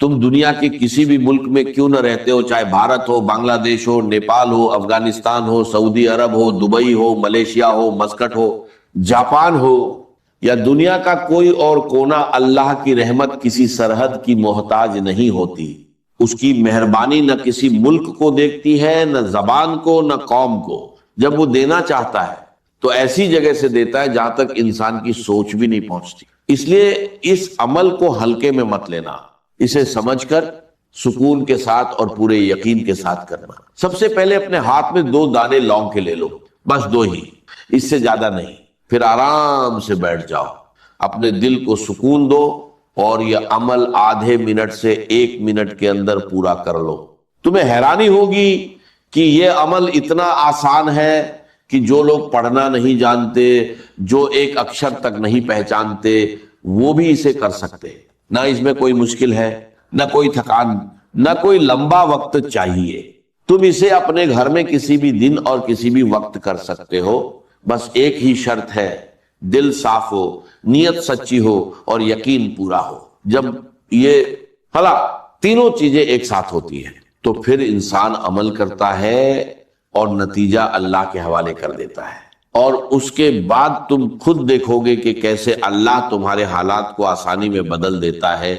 تم دنیا کے کسی بھی ملک میں کیوں نہ رہتے ہو، چاہے بھارت ہو، بنگلہ دیش ہو، نیپال ہو، افغانستان ہو، سعودی عرب ہو، دبئی ہو، ملیشیا ہو، مسکٹ ہو، جاپان ہو، یا دنیا کا کوئی اور کونا، اللہ کی رحمت کسی سرحد کی محتاج نہیں ہوتی۔ اس کی مہربانی نہ کسی ملک کو دیکھتی ہے، نہ زبان کو، نہ قوم کو۔ جب وہ دینا چاہتا ہے تو ایسی جگہ سے دیتا ہے جہاں تک انسان کی سوچ بھی نہیں پہنچتی۔ اس لیے اس عمل کو ہلکے میں مت لینا، اسے سمجھ کر سکون کے ساتھ اور پورے یقین کے ساتھ کرنا۔ سب سے پہلے اپنے ہاتھ میں 2 دانے لونگ کے لے لو، بس 2 ہی، اس سے زیادہ نہیں۔ پھر آرام سے بیٹھ جاؤ، اپنے دل کو سکون دو، اور یہ عمل آدھے منٹ سے 1 منٹ کے اندر پورا کر لو۔ تمہیں حیرانی ہوگی کہ یہ عمل اتنا آسان ہے کہ جو لوگ پڑھنا نہیں جانتے، جو ایک اکشر تک نہیں پہچانتے، وہ بھی اسے کر سکتے۔ نہ اس میں کوئی مشکل ہے، نہ کوئی تھکان، نہ کوئی لمبا وقت چاہیے۔ تم اسے اپنے گھر میں کسی بھی دن اور کسی بھی وقت کر سکتے ہو۔ بس ایک ہی شرط ہے، دل صاف ہو، نیت سچی ہو اور یقین پورا ہو۔ جب یہ تینوں چیزیں ایک ساتھ ہوتی ہیں تو پھر انسان عمل کرتا ہے اور نتیجہ اللہ کے حوالے کر دیتا ہے، اور اس کے بعد تم خود دیکھو گے کہ کیسے اللہ تمہارے حالات کو آسانی میں بدل دیتا ہے،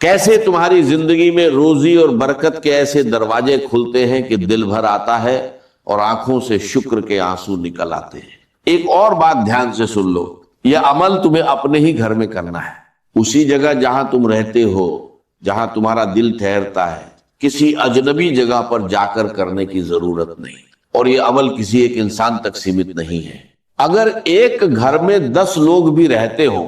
کیسے تمہاری زندگی میں روزی اور برکت کے ایسے دروازے کھلتے ہیں کہ دل بھر آتا ہے اور آنکھوں سے شکر کے آنسو نکل آتے ہیں۔ ایک اور بات دھیان سے سن لو، یہ عمل تمہیں اپنے ہی گھر میں کرنا ہے، اسی جگہ جہاں تم رہتے ہو، جہاں تمہارا دل ٹھہرتا ہے۔ کسی اجنبی جگہ پر جا کر کرنے کی ضرورت نہیں، اور یہ عمل کسی ایک انسان تک سیمت نہیں ہے۔ اگر ایک گھر میں 10 لوگ بھی رہتے ہو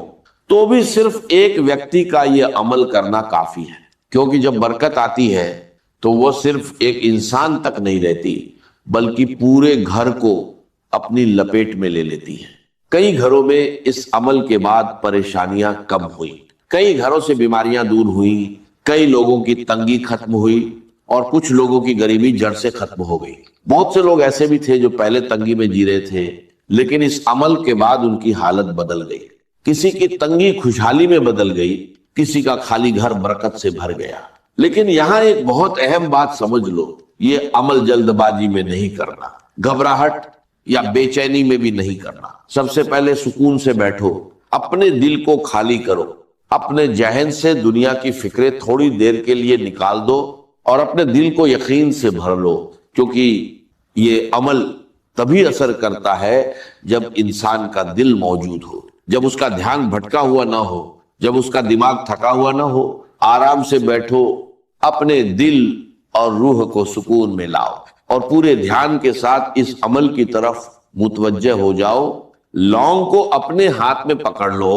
تو بھی صرف ایک ویکتی کا یہ عمل کرنا کافی ہے، کیونکہ جب برکت آتی ہے تو وہ صرف ایک انسان تک نہیں رہتی بلکہ پورے گھر کو اپنی لپیٹ میں لے لیتی ہے۔ کئی گھروں میں اس عمل کے بعد پریشانیاں کم ہوئی، کئی گھروں سے بیماریاں دور ہوئیں، کئی لوگوں کی تنگی ختم ہوئی، اور کچھ لوگوں کی غریبی جڑ سے ختم ہو گئی۔ بہت سے لوگ ایسے بھی تھے جو پہلے تنگی میں جی رہے تھے، لیکن اس عمل کے بعد ان کی حالت بدل گئی۔ کسی کی تنگی خوشحالی میں بدل گئی، کسی کا خالی گھر برکت سے بھر گیا۔ لیکن یہاں ایک بہت اہم بات سمجھ لو، یہ عمل جلد بازی میں نہیں کرنا، گھبراہٹ یا بے چینی میں بھی نہیں کرنا۔ سب سے پہلے سکون سے بیٹھو، اپنے دل کو خالی کرو، اپنے ذہن سے دنیا کی فکریں تھوڑی دیر کے لیے نکال دو اور اپنے دل کو یقین سے بھر لو، کیونکہ یہ عمل تبھی اثر کرتا ہے جب انسان کا دل موجود ہو، جب اس کا دھیان بھٹکا ہوا نہ ہو، جب اس کا دماغ تھکا ہوا نہ ہو۔ آرام سے بیٹھو، اپنے دل اور روح کو سکون میں لاؤ اور پورے دھیان کے ساتھ اس عمل کی طرف متوجہ ہو جاؤ۔ لونگ کو اپنے ہاتھ میں پکڑ لو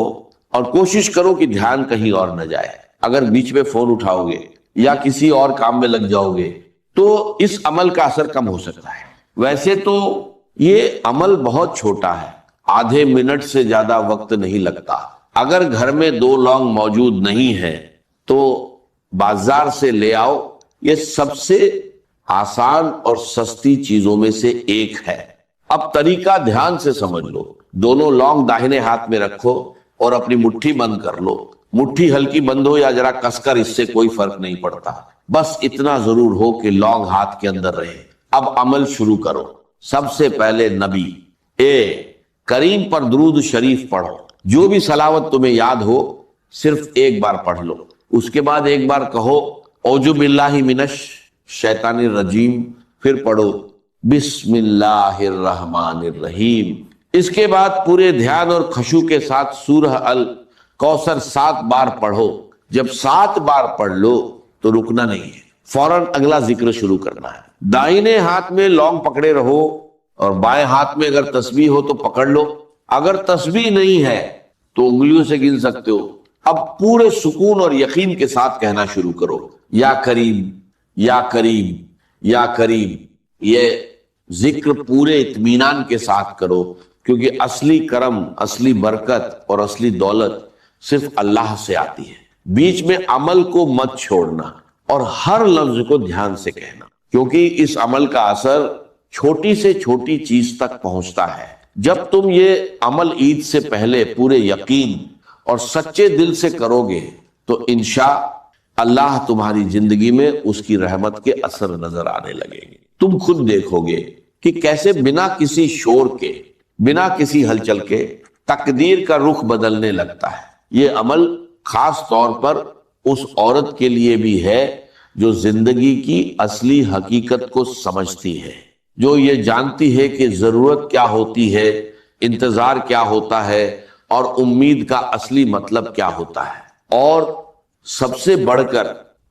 اور کوشش کرو کہ دھیان کہیں اور نہ جائے۔ اگر بیچ میں فون اٹھاؤ گے یا کسی اور کام میں لگ جاؤ گے تو اس عمل کا اثر کم ہو سکتا ہے۔ ویسے تو یہ عمل بہت چھوٹا ہے، آدھے منٹ سے زیادہ وقت نہیں لگتا۔ اگر گھر میں 2 لونگ موجود نہیں ہیں تو بازار سے لے آؤ، یہ سب سے آسان اور سستی چیزوں میں سے ایک ہے۔ اب طریقہ دھیان سے سمجھ لو۔ دونوں لونگ داہنے ہاتھ میں رکھو اور اپنی مٹھی بند کر لو۔ مٹھی ہلکی بند ہو یا ذرا کس کر، اس سے کوئی فرق نہیں پڑتا، بس اتنا ضرور ہو کہ لونگ ہاتھ کے اندر رہے۔ اب عمل شروع کرو۔ سب سے پہلے نبی کریم پر درود شریف پڑھو، جو بھی صلوات تمہیں یاد ہو صرف ایک بار پڑھ لو۔ اس کے بعد ایک بار کہو اعوذ باللہ من الشیطان الرجیم، پھر پڑھو بسم اللہ الرحمن الرحیم۔ اس کے بعد پورے دھیان اور خشوع کے ساتھ سورہ الکوثر 7 بار پڑھو۔ جب 7 بار پڑھ لو تو رکنا نہیں ہے، فوراً اگلا ذکر شروع کرنا ہے۔ دائنے ہاتھ میں لونگ پکڑے رہو اور بائیں ہاتھ میں اگر تسبیح ہو تو پکڑ لو، اگر تسبیح نہیں ہے تو انگلیوں سے گن سکتے ہو۔ اب پورے سکون اور یقین کے ساتھ کہنا شروع کرو، یا کریم یا کریم یا کریم۔ یہ ذکر پورے اطمینان کے ساتھ کرو، کیونکہ اصلی کرم، اصلی برکت اور اصلی دولت صرف اللہ سے آتی ہے۔ بیچ میں عمل کو مت چھوڑنا اور ہر لفظ کو دھیان سے کہنا، کیونکہ اس عمل کا اثر چھوٹی سے چھوٹی چیز تک پہنچتا ہے۔ جب تم یہ عمل عید سے پہلے پورے یقین اور سچے دل سے کرو گے تو انشاء اللہ تمہاری زندگی میں اس کی رحمت کے اثر نظر آنے لگیں گے۔ تم خود دیکھو گے کہ کیسے بنا کسی شور کے، بنا کسی ہلچل کے تقدیر کا رخ بدلنے لگتا ہے۔ یہ عمل خاص طور پر اس عورت کے لیے بھی ہے جو زندگی کی اصلی حقیقت کو سمجھتی ہے، جو یہ جانتی ہے کہ ضرورت کیا ہوتی ہے، انتظار کیا ہوتا ہے اور امید کا اصلی مطلب کیا ہوتا ہے، اور سب سے بڑھ کر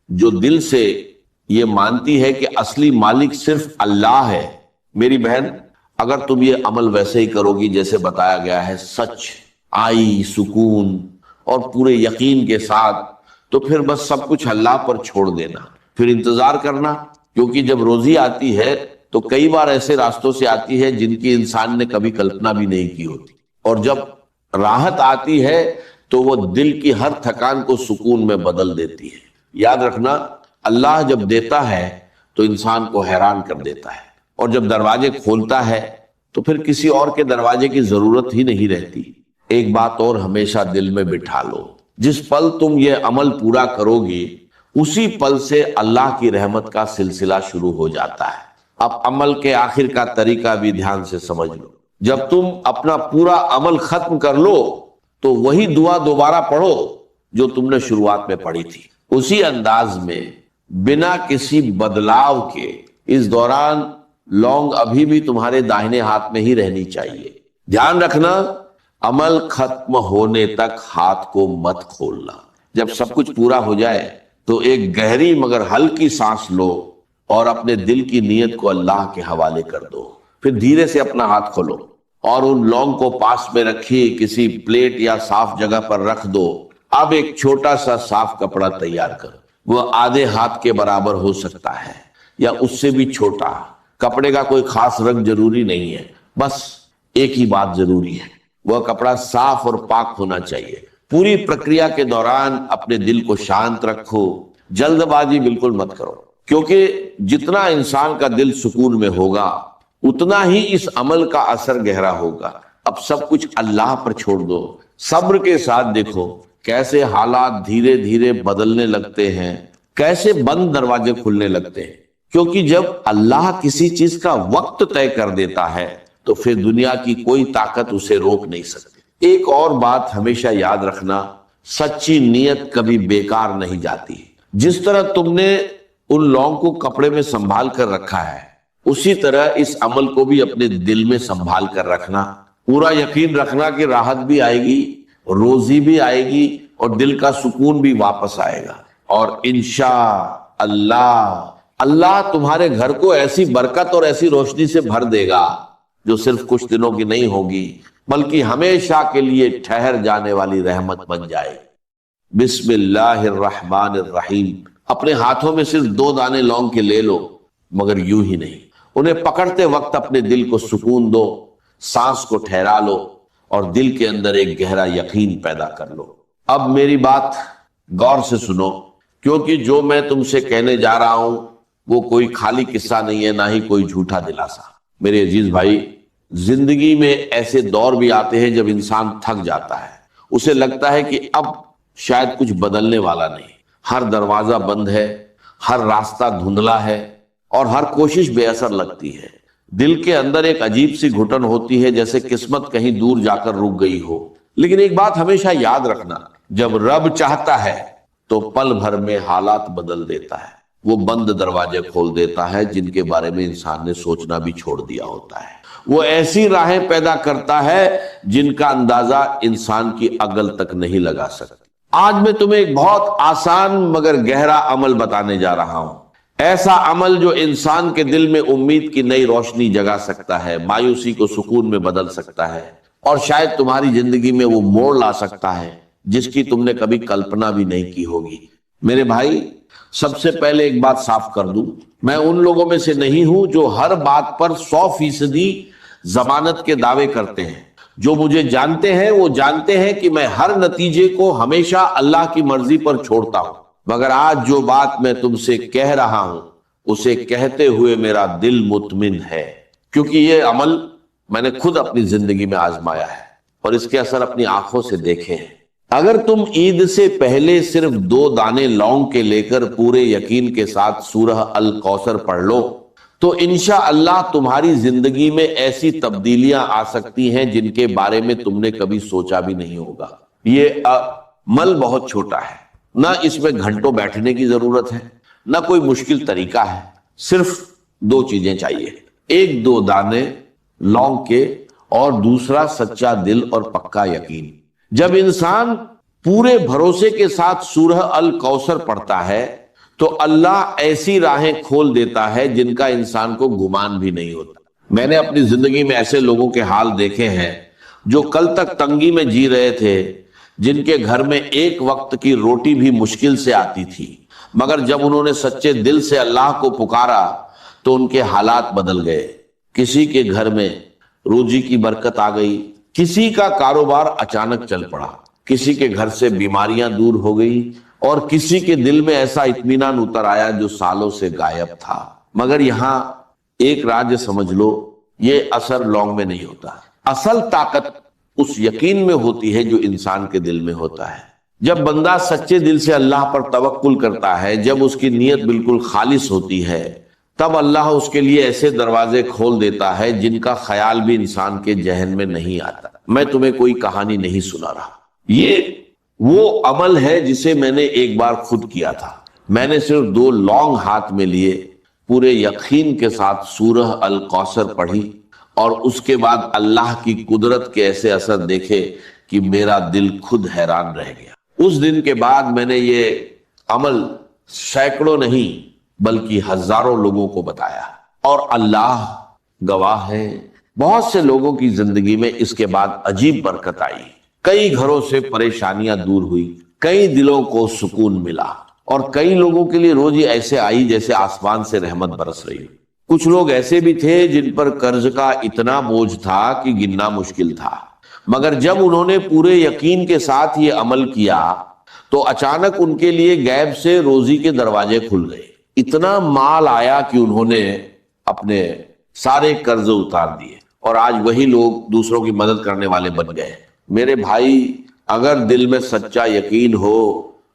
جو دل سے یہ مانتی ہے کہ اصلی مالک صرف اللہ ہے۔ میری بہن، اگر تم یہ عمل ویسے ہی کرو گی جیسے بتایا گیا ہے، سچ، آئی، سکون اور پورے یقین کے ساتھ، تو پھر بس سب کچھ اللہ پر چھوڑ دینا، پھر انتظار کرنا، کیونکہ جب روزی آتی ہے تو کئی بار ایسے راستوں سے آتی ہے جن کی انسان نے کبھی کلپنا بھی نہیں کی ہوتی، اور جب راحت آتی ہے تو وہ دل کی ہر تھکان کو سکون میں بدل دیتی ہے۔ یاد رکھنا، اللہ جب دیتا ہے تو انسان کو حیران کر دیتا ہے، اور جب دروازے کھولتا ہے تو پھر کسی اور کے دروازے کی ضرورت ہی نہیں رہتی۔ ایک بات اور ہمیشہ دل میں بٹھا لو، جس پل تم یہ عمل پورا کرو گی اسی پل سے اللہ کی رحمت کا سلسلہ شروع ہو جاتا ہے۔ اب عمل کے آخر کا طریقہ بھی دھیان سے سمجھ لو۔ جب تم اپنا پورا عمل ختم کر لو تو وہی دعا دوبارہ پڑھو جو تم نے شروعات میں پڑھی تھی، اسی انداز میں، بنا کسی بدلاؤ کے۔ اس دوران لونگ ابھی بھی تمہارے داہنے ہاتھ میں ہی رہنی چاہیے۔ دھیان رکھنا، عمل ختم ہونے تک ہاتھ کو مت کھولنا۔ جب سب کچھ پورا ہو جائے تو ایک گہری مگر ہلکی سانس لو اور اپنے دل کی نیت کو اللہ کے حوالے کر دو۔ پھر دھیرے سے اپنا ہاتھ کھولو اور ان لونگ کو پاس میں رکھی کسی پلیٹ یا صاف جگہ پر رکھ دو۔ اب ایک چھوٹا سا صاف کپڑا تیار کر، وہ آدھے ہاتھ کے برابر ہو سکتا ہے یا اس سے بھی چھوٹا۔ کپڑے کا کوئی خاص رنگ ضروری نہیں ہے، بس ایک ہی بات ضروری ہے، وہ کپڑا صاف اور پاک ہونا چاہیے۔ پوری پرکریا کے دوران اپنے دل کو شانت رکھو، جلد بازی بالکل مت کرو، کیونکہ جتنا انسان کا دل سکون میں ہوگا اتنا ہی اس عمل کا اثر گہرا ہوگا۔ اب سب کچھ اللہ پر چھوڑ دو، صبر کے ساتھ دیکھو کیسے حالات دھیرے دھیرے بدلنے لگتے ہیں، کیسے بند دروازے کھلنے لگتے ہیں، کیونکہ جب اللہ کسی چیز کا وقت طے کر دیتا ہے تو پھر دنیا کی کوئی طاقت اسے روک نہیں سکتی۔ ایک اور بات ہمیشہ یاد رکھنا، سچی نیت کبھی بیکار نہیں جاتی۔ جس طرح تم نے ان لونگ کو کپڑے میں سنبھال کر رکھا ہے، اسی طرح اس عمل کو بھی اپنے دل میں سنبھال کر رکھنا۔ پورا یقین رکھنا کہ راحت بھی آئے گی، روزی بھی آئے گی اور دل کا سکون بھی واپس آئے گا، اور انشاءاللہ اللہ تمہارے گھر کو ایسی برکت اور ایسی روشنی سے بھر دے گا جو صرف کچھ دنوں کی نہیں ہوگی بلکہ ہمیشہ کے لیے ٹھہر جانے والی رحمت بن جائے۔ بسم اللہ الرحمن الرحیم۔ اپنے ہاتھوں میں صرف 2 دانے لونگ کے لے لو، مگر یوں ہی نہیں، انہیں پکڑتے وقت اپنے دل کو سکون دو، سانس کو ٹھہرا لو اور دل کے اندر ایک گہرا یقین پیدا کر لو۔ اب میری بات غور سے سنو، کیونکہ جو میں تم سے کہنے جا رہا ہوں وہ کوئی خالی قصہ نہیں ہے، نہ ہی کوئی جھوٹا دلاسا۔ میرے عزیز بھائی، زندگی میں ایسے دور بھی آتے ہیں جب انسان تھک جاتا ہے، اسے لگتا ہے کہ اب شاید کچھ بدلنے والا نہیں، ہر دروازہ بند ہے، ہر راستہ دھندلا ہے اور ہر کوشش بے اثر لگتی ہے۔ دل کے اندر ایک عجیب سی گھٹن ہوتی ہے، جیسے قسمت کہیں دور جا کر رک گئی ہو۔ لیکن ایک بات ہمیشہ یاد رکھنا، جب رب چاہتا ہے تو پل بھر میں حالات بدل دیتا ہے، وہ بند دروازے کھول دیتا ہے جن کے بارے میں انسان نے سوچنا بھی چھوڑ دیا ہوتا ہے، وہ ایسی راہیں پیدا کرتا ہے جن کا اندازہ انسان کی عقل تک نہیں لگا سکتا۔ آج میں تمہیں ایک بہت آسان مگر گہرا عمل بتانے جا رہا ہوں، ایسا عمل جو انسان کے دل میں امید کی نئی روشنی جگا سکتا ہے، مایوسی کو سکون میں بدل سکتا ہے اور شاید تمہاری زندگی میں وہ موڑ لا سکتا ہے جس کی تم نے کبھی کلپنا بھی نہیں کی ہوگی۔ میرے بھائی، سب سے پہلے ایک بات صاف کر دوں، میں ان لوگوں میں سے نہیں ہوں جو ہر بات پر 100% ضمانت کے دعوے کرتے ہیں۔ جو مجھے جانتے ہیں وہ جانتے ہیں کہ میں ہر نتیجے کو ہمیشہ اللہ کی مرضی پر چھوڑتا ہوں، مگر آج جو بات میں تم سے کہہ رہا ہوں اسے کہتے ہوئے میرا دل مطمئن ہے، کیونکہ یہ عمل میں نے خود اپنی زندگی میں آزمایا ہے اور اس کے اثر اپنی آنکھوں سے دیکھے ہیں۔ اگر تم عید سے پہلے صرف 2 دانے لونگ کے لے کر پورے یقین کے ساتھ سورہ الکوثر پڑھ لو تو انشاءاللہ تمہاری زندگی میں ایسی تبدیلیاں آ سکتی ہیں جن کے بارے میں تم نے کبھی سوچا بھی نہیں ہوگا۔ یہ عمل بہت چھوٹا ہے، نہ اس میں گھنٹوں بیٹھنے کی ضرورت ہے، نہ کوئی مشکل طریقہ ہے، صرف 2 چیزیں چاہیے، 1-2 دانے لونگ کے اور دوسرا سچا دل اور پکا یقین۔ جب انسان پورے بھروسے کے ساتھ سورہ الکوثر پڑھتا ہے تو اللہ ایسی راہیں کھول دیتا ہے جن کا انسان کو گمان بھی نہیں ہوتا۔ میں نے اپنی زندگی میں ایسے لوگوں کے حال دیکھے ہیں جو کل تک تنگی میں جی رہے تھے، جن کے گھر میں ایک وقت کی روٹی بھی مشکل سے آتی تھی، مگر جب انہوں نے سچے دل سے اللہ کو پکارا تو ان کے حالات بدل گئے۔ کسی کے گھر میں روزی کی برکت آ گئی، کسی کا کاروبار اچانک چل پڑا، کسی کے گھر سے بیماریاں دور ہو گئی اور کسی کے دل میں ایسا اطمینان اتر آیا جو سالوں سے غائب تھا۔ مگر یہاں ایک راز سمجھ لو، یہ اثر لونگ میں نہیں ہوتا، اصل طاقت اس یقین میں ہوتی ہے جو انسان کے دل میں ہوتا ہے۔ جب بندہ سچے دل سے اللہ پر توکل کرتا ہے، جب اس کی نیت بالکل خالص ہوتی ہے، تب اللہ اس کے لیے ایسے دروازے کھول دیتا ہے جن کا خیال بھی انسان کے ذہن میں نہیں آتا۔ میں تمہیں کوئی کہانی نہیں سنا رہا، یہ وہ عمل ہے جسے میں نے ایک بار خود کیا تھا۔ میں نے صرف 2 لونگ ہاتھ میں لیے، پورے یقین کے ساتھ سورہ الکوثر پڑھی اور اس کے بعد اللہ کی قدرت کے ایسے اثر دیکھے کہ میرا دل خود حیران رہ گیا۔ اس دن کے بعد میں نے یہ عمل سینکڑوں نہیں بلکہ ہزاروں لوگوں کو بتایا، اور اللہ گواہ ہے بہت سے لوگوں کی زندگی میں اس کے بعد عجیب برکت آئی، کئی گھروں سے پریشانیاں دور ہوئی، کئی دلوں کو سکون ملا، اور کئی لوگوں کے لیے روزی ایسے آئی جیسے آسمان سے رحمت برس رہی۔ کچھ لوگ ایسے بھی تھے جن پر قرض کا اتنا بوجھ تھا کہ گننا مشکل تھا، مگر جب انہوں نے پورے یقین کے ساتھ یہ عمل کیا تو اچانک ان کے لیے غیب سے روزی کے دروازے کھل گئے، اتنا مال آیا کہ انہوں نے اپنے سارے قرض اتار دیے، اور آج وہی لوگ دوسروں کی مدد کرنے والے بن گئے۔ میرے بھائی، اگر دل میں سچا یقین ہو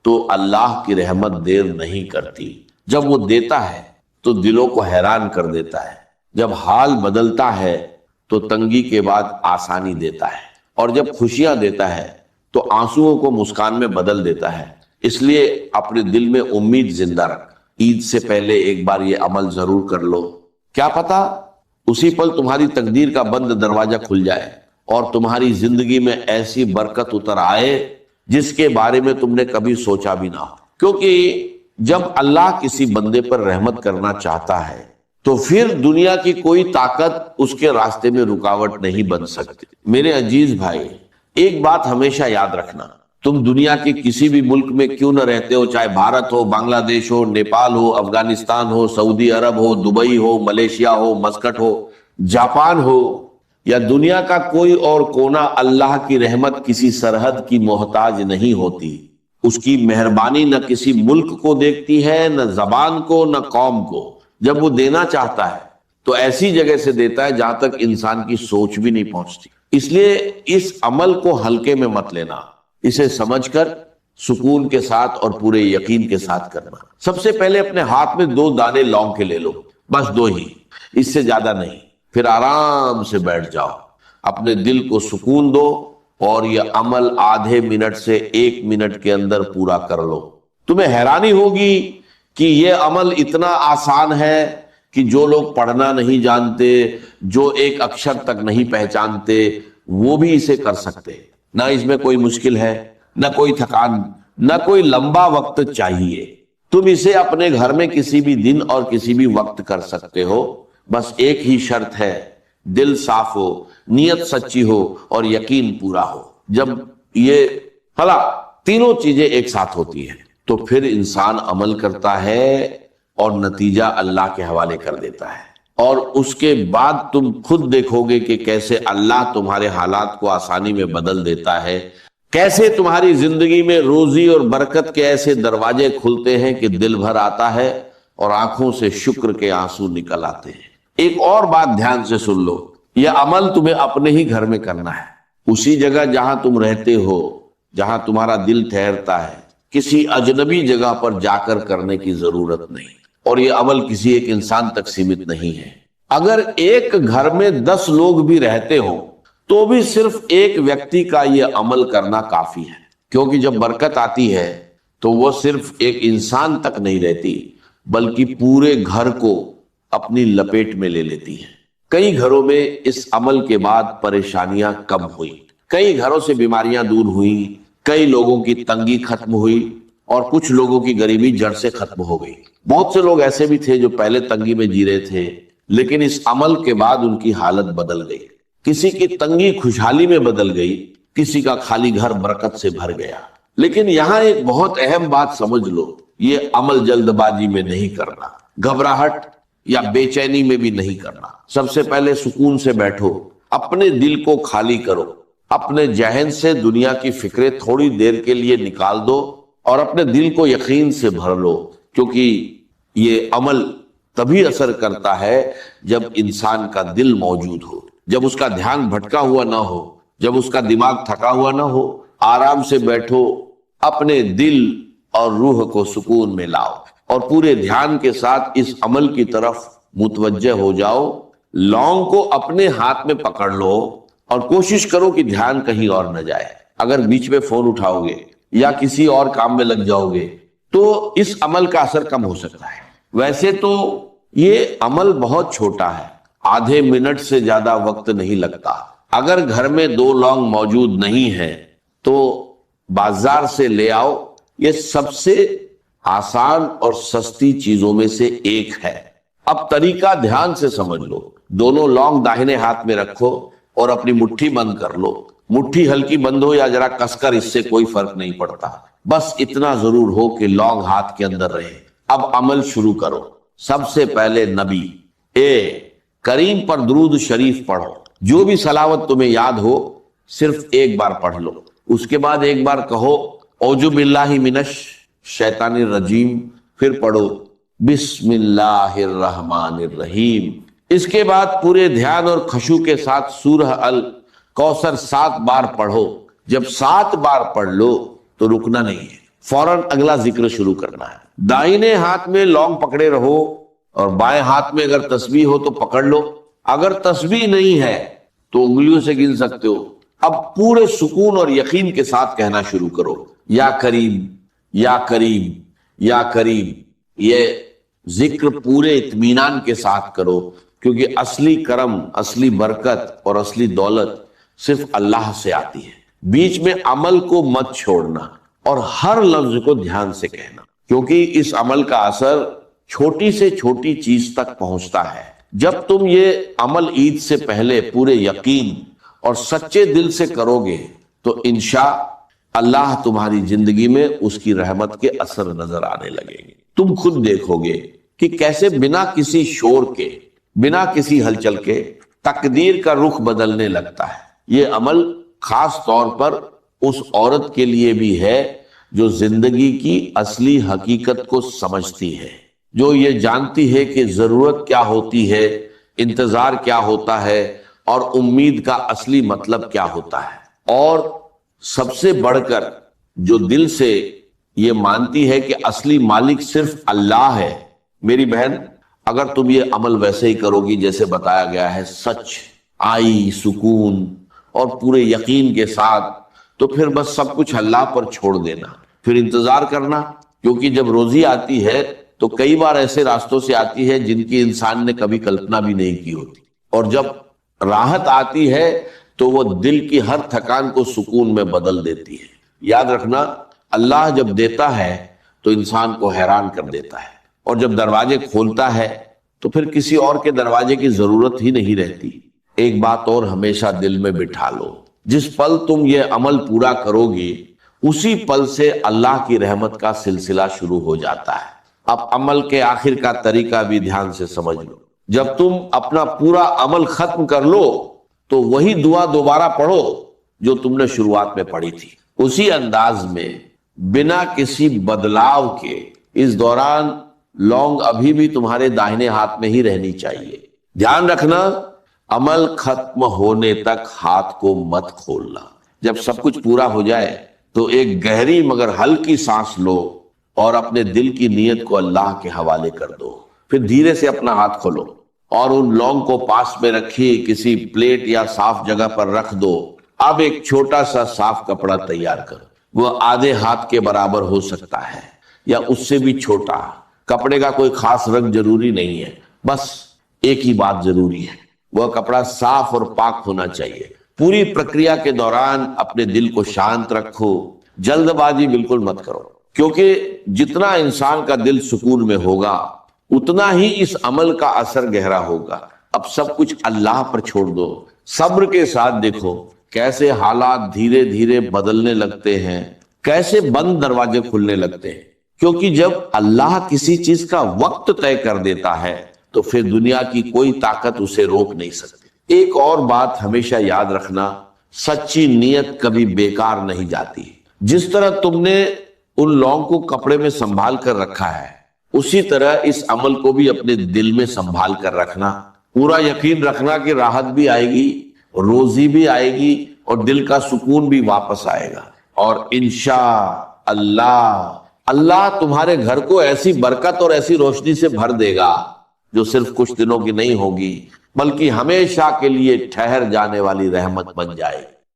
تو اللہ کی رحمت دیر نہیں کرتی، جب وہ دیتا ہے تو دلوں کو حیران کر دیتا ہے، جب حال بدلتا ہے تو تنگی کے بعد آسانی دیتا ہے، اور جب خوشیاں دیتا ہے تو آنسوؤں کو مسکان میں بدل دیتا ہے۔ اس لیے اپنے دل میں امید زندہ رکھ، عید سے پہلے ایک بار یہ عمل ضرور کر لو، کیا پتا اسی پل تمہاری تقدیر کا بند دروازہ کھل جائے اور تمہاری زندگی میں ایسی برکت اتر آئے جس کے بارے میں تم نے کبھی سوچا بھی نہ ہو۔ کیونکہ جب اللہ کسی بندے پر رحمت کرنا چاہتا ہے تو پھر دنیا کی کوئی طاقت اس کے راستے میں رکاوٹ نہیں بن سکتی۔ میرے عزیز بھائی، ایک بات ہمیشہ یاد رکھنا، تم دنیا کے کسی بھی ملک میں کیوں نہ رہتے ہو، چاہے بھارت ہو، بنگلہ دیش ہو، نیپال ہو، افغانستان ہو، سعودی عرب ہو، دبئی ہو، ملیشیا ہو، مسکٹ ہو، جاپان ہو، یا دنیا کا کوئی اور کونا، اللہ کی رحمت کسی سرحد کی محتاج نہیں ہوتی۔ اس کی مہربانی نہ کسی ملک کو دیکھتی ہے، نہ زبان کو، نہ قوم کو۔ جب وہ دینا چاہتا ہے تو ایسی جگہ سے دیتا ہے جہاں تک انسان کی سوچ بھی نہیں پہنچتی۔ اس لیے اس عمل کو ہلکے میں مت لینا، اسے سمجھ کر سکون کے ساتھ اور پورے یقین کے ساتھ کرنا۔ سب سے پہلے اپنے ہاتھ میں 2 دانے لونگ کے لے لو، بس 2 ہی، اس سے زیادہ نہیں۔ پھر آرام سے بیٹھ جاؤ، اپنے دل کو سکون دو اور یہ عمل آدھے منٹ سے 1 منٹ کے اندر پورا کر لو۔ تمہیں حیرانی ہوگی کہ یہ عمل اتنا آسان ہے کہ جو لوگ پڑھنا نہیں جانتے، جو ایک اکشر تک نہیں پہچانتے، وہ بھی اسے کر سکتے۔ نہ اس میں کوئی مشکل ہے، نہ کوئی تھکان، نہ کوئی لمبا وقت چاہیے۔ تم اسے اپنے گھر میں کسی بھی دن اور کسی بھی وقت کر سکتے ہو، بس ایک ہی شرط ہے، دل صاف ہو، نیت سچی ہو اور یقین پورا ہو۔ جب یہ تینوں چیزیں ایک ساتھ ہوتی ہیں تو پھر انسان عمل کرتا ہے اور نتیجہ اللہ کے حوالے کر دیتا ہے، اور اس کے بعد تم خود دیکھو گے کہ کیسے اللہ تمہارے حالات کو آسانی میں بدل دیتا ہے، کیسے تمہاری زندگی میں روزی اور برکت کے ایسے دروازے کھلتے ہیں کہ دل بھر آتا ہے اور آنکھوں سے شکر کے آنسو نکل آتے ہیں۔ ایک اور بات دھیان سے سن لو، یہ عمل تمہیں اپنے ہی گھر میں کرنا ہے، اسی جگہ جہاں تم رہتے ہو، جہاں تمہارا دل ٹھہرتا ہے، کسی اجنبی جگہ پر جا کر کرنے کی ضرورت نہیں، اور یہ عمل کسی ایک انسان تک سیمت نہیں ہے۔ اگر ایک گھر میں 10 لوگ بھی رہتے ہوں تو بھی صرف ایک ویکتی کا یہ عمل کرنا کافی ہے، کیونکہ جب برکت آتی ہے تو وہ صرف ایک انسان تک نہیں رہتی بلکہ پورے گھر کو اپنی لپیٹ میں لے لیتی ہے۔ کئی گھروں میں اس عمل کے بعد پریشانیاں کم ہوئی، کئی گھروں سے بیماریاں دور ہوئیں، کئی لوگوں کی تنگی ختم ہوئی، اور کچھ لوگوں کی غریبی جڑ سے ختم ہو گئی۔ بہت سے لوگ ایسے بھی تھے جو پہلے تنگی میں جی رہے تھے، لیکن اس عمل کے بعد ان کی حالت بدل گئی۔ کسی کی تنگی خوشحالی میں بدل گئی، کسی کا خالی گھر برکت سے بھر گیا۔ لیکن یہاں ایک بہت اہم بات سمجھ لو، یہ عمل جلد بازی میں نہیں کرنا، گھبراہٹ یا بے چینی میں بھی نہیں کرنا۔ سب سے پہلے سکون سے بیٹھو، اپنے دل کو خالی کرو، اپنے ذہن سے دنیا کی فکریں تھوڑی دیر کے لیے نکال دو اور اپنے دل کو یقین سے بھر لو، کیونکہ یہ عمل تبھی اثر کرتا ہے جب انسان کا دل موجود ہو، جب اس کا دھیان بھٹکا ہوا نہ ہو، جب اس کا دماغ تھکا ہوا نہ ہو۔ آرام سے بیٹھو، اپنے دل اور روح کو سکون میں لاؤ اور پورے دھیان کے ساتھ اس عمل کی طرف متوجہ ہو جاؤ۔ لونگ کو اپنے ہاتھ میں پکڑ لو اور کوشش کرو کہ دھیان کہیں اور نہ جائے۔ اگر بیچ میں فون اٹھاؤ گے یا کسی اور کام میں لگ جاؤ گے تو اس عمل کا اثر کم ہو سکتا ہے۔ ویسے تو یہ عمل بہت چھوٹا ہے، آدھے منٹ سے زیادہ وقت نہیں لگتا۔ اگر گھر میں 2 لونگ موجود نہیں ہیں تو بازار سے لے آؤ، یہ سب سے آسان اور سستی چیزوں میں سے ایک ہے۔ اب طریقہ دھیان سے سمجھ لو۔ دونوں لونگ داہنے ہاتھ میں رکھو اور اپنی مٹھی بند کر لو۔ مٹھی ہلکی بند ہو یا ذرا کس کر، اس سے کوئی فرق نہیں پڑتا، بس اتنا ضرور ہو کہ لونگ ہاتھ کے اندر رہے۔ اب عمل شروع کرو۔ سب سے پہلے نبی کریم پر درود شریف پڑھو، جو بھی صلوات تمہیں یاد ہو صرف ایک بار پڑھ لو۔ اس کے بعد ایک بار کہو اعوذ باللہ من الشیطان الرجیم، پھر پڑھو بسم اللہ الرحمن الرحیم۔ اس کے بعد پورے دھیان اور خشوع کے ساتھ سورہ الکوثر 7 بار پڑھو۔ جب 7 بار پڑھ لو تو رکنا نہیں ہے، فوراً اگلا ذکر شروع کرنا ہے۔ دائنے ہاتھ میں لونگ پکڑے رہو اور بائیں ہاتھ میں اگر تسبیح ہو تو پکڑ لو، اگر تسبیح نہیں ہے تو انگلیوں سے گن سکتے ہو۔ اب پورے سکون اور یقین کے ساتھ کہنا شروع کرو، یا کریم یا کریم یا کریم۔ یہ ذکر پورے اطمینان کے ساتھ کرو، کیونکہ اصلی کرم، اصلی برکت اور اصلی دولت صرف اللہ سے آتی ہے۔ بیچ میں عمل کو مت چھوڑنا اور ہر لفظ کو دھیان سے کہنا، کیونکہ اس عمل کا اثر چھوٹی سے چھوٹی چیز تک پہنچتا ہے۔ جب تم یہ عمل عید سے پہلے پورے یقین اور سچے دل سے کرو گے تو انشاء اللہ تمہاری زندگی میں اس کی رحمت کے اثر نظر آنے لگیں گے۔ تم خود دیکھو گے کہ کیسے بنا کسی شور کے، بنا کسی ہلچل کے تقدیر کا رخ بدلنے لگتا ہے۔ یہ عمل خاص طور پر اس عورت کے لیے بھی ہے جو زندگی کی اصلی حقیقت کو سمجھتی ہے، جو یہ جانتی ہے کہ ضرورت کیا ہوتی ہے، انتظار کیا ہوتا ہے اور امید کا اصلی مطلب کیا ہوتا ہے، اور سب سے بڑھ کر جو دل سے یہ مانتی ہے کہ اصلی مالک صرف اللہ ہے۔ میری بہن، اگر تم یہ عمل ویسے ہی کرو گی جیسے بتایا گیا ہے، سچ، آئی، سکون اور پورے یقین کے ساتھ، تو پھر بس سب کچھ اللہ پر چھوڑ دینا، پھر انتظار کرنا، کیونکہ جب روزی آتی ہے تو کئی بار ایسے راستوں سے آتی ہے جن کی انسان نے کبھی کلپنا بھی نہیں کی ہوتی، اور جب راحت آتی ہے تو وہ دل کی ہر تھکان کو سکون میں بدل دیتی ہے۔ یاد رکھنا، اللہ جب دیتا ہے تو انسان کو حیران کر دیتا ہے، اور جب دروازے کھولتا ہے تو پھر کسی اور کے دروازے کی ضرورت ہی نہیں رہتی۔ ایک بات اور ہمیشہ دل میں بٹھا لو، جس پل تم یہ عمل پورا کرو گی اسی پل سے اللہ کی رحمت کا سلسلہ شروع ہو جاتا ہے۔ اب عمل کے آخر کا طریقہ بھی دھیان سے سمجھ لو۔ جب تم اپنا پورا عمل ختم کر لو تو وہی دعا دوبارہ پڑھو جو تم نے شروعات میں پڑھی تھی، اسی انداز میں، بنا کسی بدلاؤ کے۔ اس دوران لونگ ابھی بھی تمہارے داہنے ہاتھ میں ہی رہنی چاہیے۔ دھیان رکھنا، عمل ختم ہونے تک ہاتھ کو مت کھولنا۔ جب سب کچھ پورا ہو جائے تو ایک گہری مگر ہلکی سانس لو اور اپنے دل کی نیت کو اللہ کے حوالے کر دو. پھر دھیرے سے اپنا ہاتھ کھولو اور ان لونگ کو پاس میں رکھیے، کسی پلیٹ یا صاف جگہ پر رکھ دو. اب ایک چھوٹا سا صاف کپڑا تیار کرو، وہ آدھے ہاتھ کے برابر ہو سکتا ہے یا اس سے بھی چھوٹا. کپڑے کا کوئی خاص رنگ ضروری نہیں ہے، بس ایک ہی بات ضروری ہے، وہ کپڑا صاف اور پاک ہونا چاہیے. پوری پرکریا کے دوران اپنے دل کو شانت رکھو، جلد بازی بالکل مت کرو، کیونکہ جتنا انسان کا دل سکون میں ہوگا اتنا ہی اس عمل کا اثر گہرا ہوگا. اب سب کچھ اللہ پر چھوڑ دو، صبر کے ساتھ دیکھو کیسے حالات دھیرے دھیرے بدلنے لگتے ہیں، کیسے بند دروازے کھلنے لگتے ہیں. کیونکہ جب اللہ کسی چیز کا وقت طے کر دیتا ہے تو پھر دنیا کی کوئی طاقت اسے روک نہیں سکتی. ایک اور بات ہمیشہ یاد رکھنا، سچی نیت کبھی بیکار نہیں جاتی. جس طرح تم نے ان لونگ کو کپڑے میں سنبھال کر رکھا ہے، اسی طرح اس عمل کو بھی اپنے دل میں سنبھال کر رکھنا. پورا یقین رکھنا کہ راحت بھی آئے گی، روزی بھی آئے گی اور دل کا سکون بھی واپس آئے گا. اور انشاءاللہ اللہ تمہارے گھر کو ایسی برکت اور ایسی روشنی سے بھر دے گا جو صرف کچھ دنوں کی نہیں ہوگی بلکہ ہمیشہ کے لیے ٹھہر جانے والی رحمت بن جائے گی.